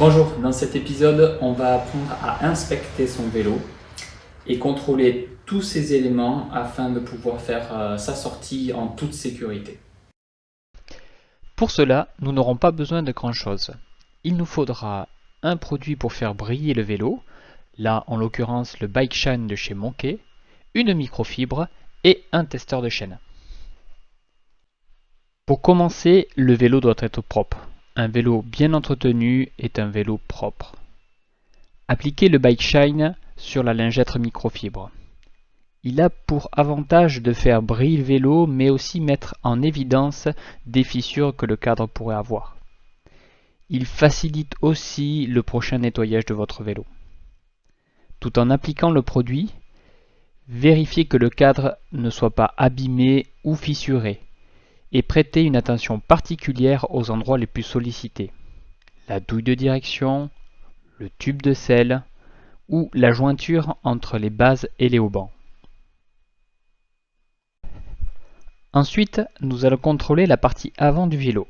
Bonjour, dans cet épisode, on va apprendre à inspecter son vélo et contrôler tous ces éléments afin de pouvoir faire sa sortie en toute sécurité. Pour cela, nous n'aurons pas besoin de grand-chose. Il nous faudra un produit pour faire briller le vélo, là en l'occurrence le Bike Shine de chez Monkey, une microfibre et un testeur de chaîne. Pour commencer, le vélo doit être propre. Un vélo bien entretenu est un vélo propre. Appliquez le Bike Shine sur la lingette microfibre. Il a pour avantage de faire briller le vélo mais aussi mettre en évidence des fissures que le cadre pourrait avoir. Il facilite aussi le prochain nettoyage de votre vélo. Tout en appliquant le produit, vérifiez que le cadre ne soit pas abîmé ou fissuré et prêtez une attention particulière aux endroits les plus sollicités. La douille de direction, le tube de selle ou la jointure entre les bases et les haubans. Ensuite, nous allons contrôler la partie avant du vélo.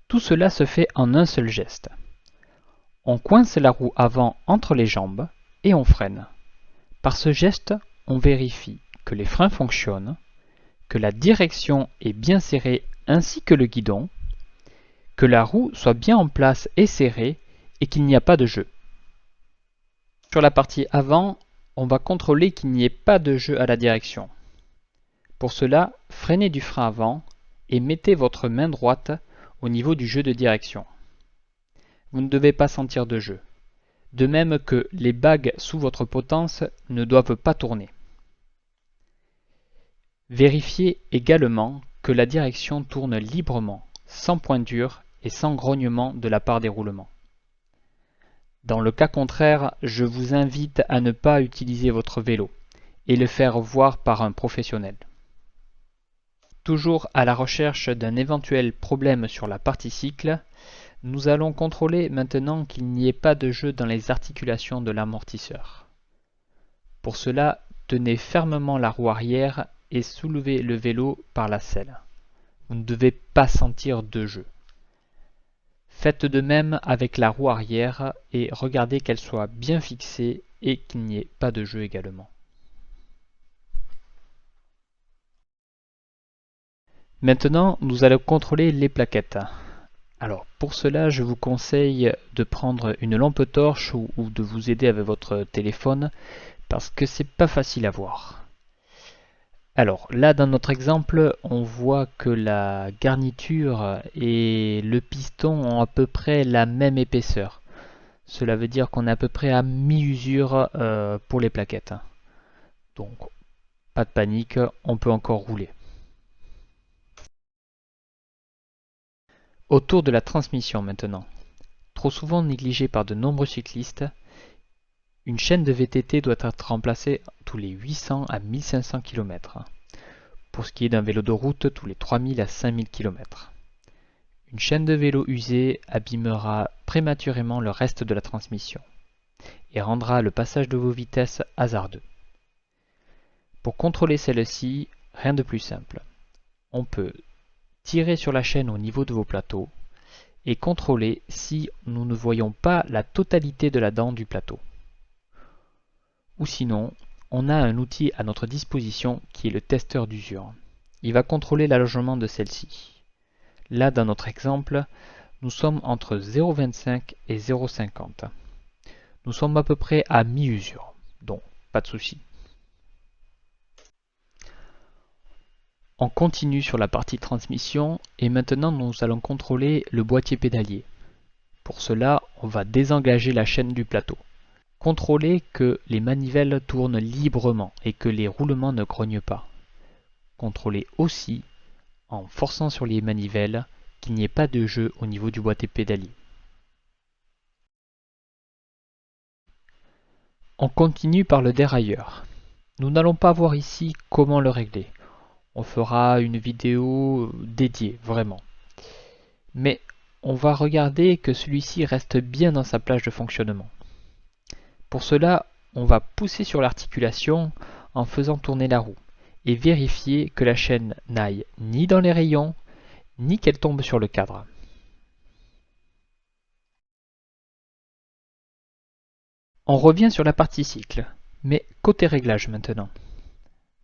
Tout cela se fait en un seul geste. On coince la roue avant entre les jambes et on freine. Par ce geste, on vérifie que les freins fonctionnent, que la direction est bien serrée ainsi que le guidon, que la roue soit bien en place et serrée et qu'il n'y a pas de jeu. Sur la partie avant, on va contrôler qu'il n'y ait pas de jeu à la direction. Pour cela, freinez du frein avant et mettez votre main droite au niveau du jeu de direction. Vous ne devez pas sentir de jeu. De même que les bagues sous votre potence ne doivent pas tourner. Vérifiez également que la direction tourne librement, sans point dur et sans grognement de la part des roulements. Dans le cas contraire, je vous invite à ne pas utiliser votre vélo et le faire voir par un professionnel. Toujours à la recherche d'un éventuel problème sur la partie cycle, nous allons contrôler maintenant qu'il n'y ait pas de jeu dans les articulations de l'amortisseur. Pour cela, tenez fermement la roue arrière et soulevez le vélo par la selle. Vous ne devez pas sentir de jeu. Faites de même avec la roue arrière et regardez qu'elle soit bien fixée et qu'il n'y ait pas de jeu également. Maintenant, nous allons contrôler les plaquettes. Alors, pour cela, je vous conseille de prendre une lampe torche ou de vous aider avec votre téléphone parce que c'est pas facile à voir. Alors là, dans notre exemple, on voit que la garniture et le piston ont à peu près la même épaisseur. Cela veut dire qu'on est à peu près à mi-usure pour les plaquettes. Donc, pas de panique, on peut encore rouler. Autour de la transmission maintenant. Trop souvent négligée par de nombreux cyclistes, une chaîne de VTT doit être remplacée tous les 800 à 1500 km. Pour ce qui est d'un vélo de route, tous les 3000 à 5000 km. Une chaîne de vélo usée abîmera prématurément le reste de la transmission et rendra le passage de vos vitesses hasardeux. Pour contrôler celle-ci, rien de plus simple. On peut tirer sur la chaîne au niveau de vos plateaux et contrôler si nous ne voyons pas la totalité de la dent du plateau. Ou sinon, on a un outil à notre disposition qui est le testeur d'usure. Il va contrôler l'allongement de celle-ci. Là, dans notre exemple, nous sommes entre 0,25 et 0,50. Nous sommes à peu près à mi-usure, donc pas de souci. On continue sur la partie transmission et maintenant nous allons contrôler le boîtier pédalier. Pour cela, on va désengager la chaîne du plateau. Contrôlez que les manivelles tournent librement et que les roulements ne grognent pas. Contrôlez aussi, en forçant sur les manivelles, qu'il n'y ait pas de jeu au niveau du boîtier pédalier. On continue par le dérailleur. Nous n'allons pas voir ici comment le régler. On fera une vidéo dédiée, vraiment. Mais on va regarder que celui-ci reste bien dans sa plage de fonctionnement. Pour cela, on va pousser sur l'articulation en faisant tourner la roue et vérifier que la chaîne n'aille ni dans les rayons, ni qu'elle tombe sur le cadre. On revient sur la partie cycle, mais côté réglage maintenant.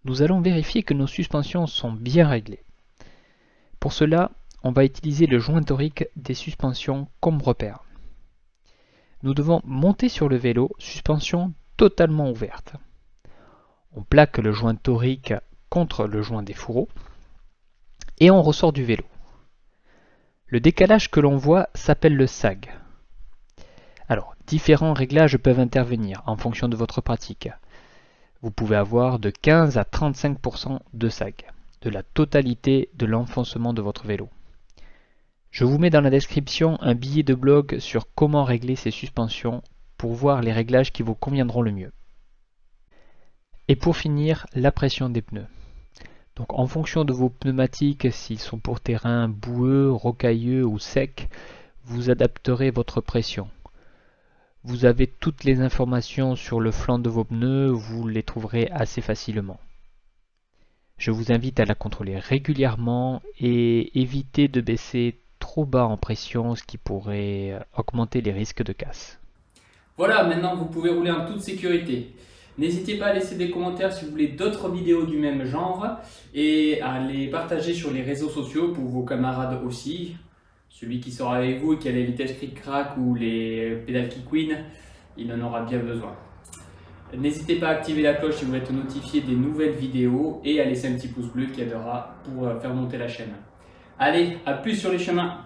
Nous allons vérifier que nos suspensions sont bien réglées. Pour cela, on va utiliser le joint torique des suspensions comme repère. Nous devons monter sur le vélo, suspension totalement ouverte. On plaque le joint torique contre le joint des fourreaux et on ressort du vélo. Le décalage que l'on voit s'appelle le sag. Alors, différents réglages peuvent intervenir en fonction de votre pratique. Vous pouvez avoir de 15 à 35% de sag, de la totalité de l'enfoncement de votre vélo. Je vous mets dans la description un billet de blog sur comment régler ces suspensions pour voir les réglages qui vous conviendront le mieux. Et pour finir, la pression des pneus. Donc en fonction de vos pneumatiques, s'ils sont pour terrain boueux, rocailleux ou sec, vous adapterez votre pression. Vous avez toutes les informations sur le flanc de vos pneus, vous les trouverez assez facilement. Je vous invite à la contrôler régulièrement et éviter de baisser trop bas en pression, ce qui pourrait augmenter les risques de casse. Voilà, maintenant vous pouvez rouler en toute sécurité. N'hésitez pas à laisser des commentaires si vous voulez d'autres vidéos du même genre et à les partager sur les réseaux sociaux pour vos camarades aussi. Celui qui sera avec vous et qui a les vitesses cric-crac ou les pédales qui couinent, il en aura bien besoin. N'hésitez pas à activer la cloche si vous voulez être notifié des nouvelles vidéos et à laisser un petit pouce bleu qui aidera pour faire monter la chaîne. Allez, à plus sur les chemins!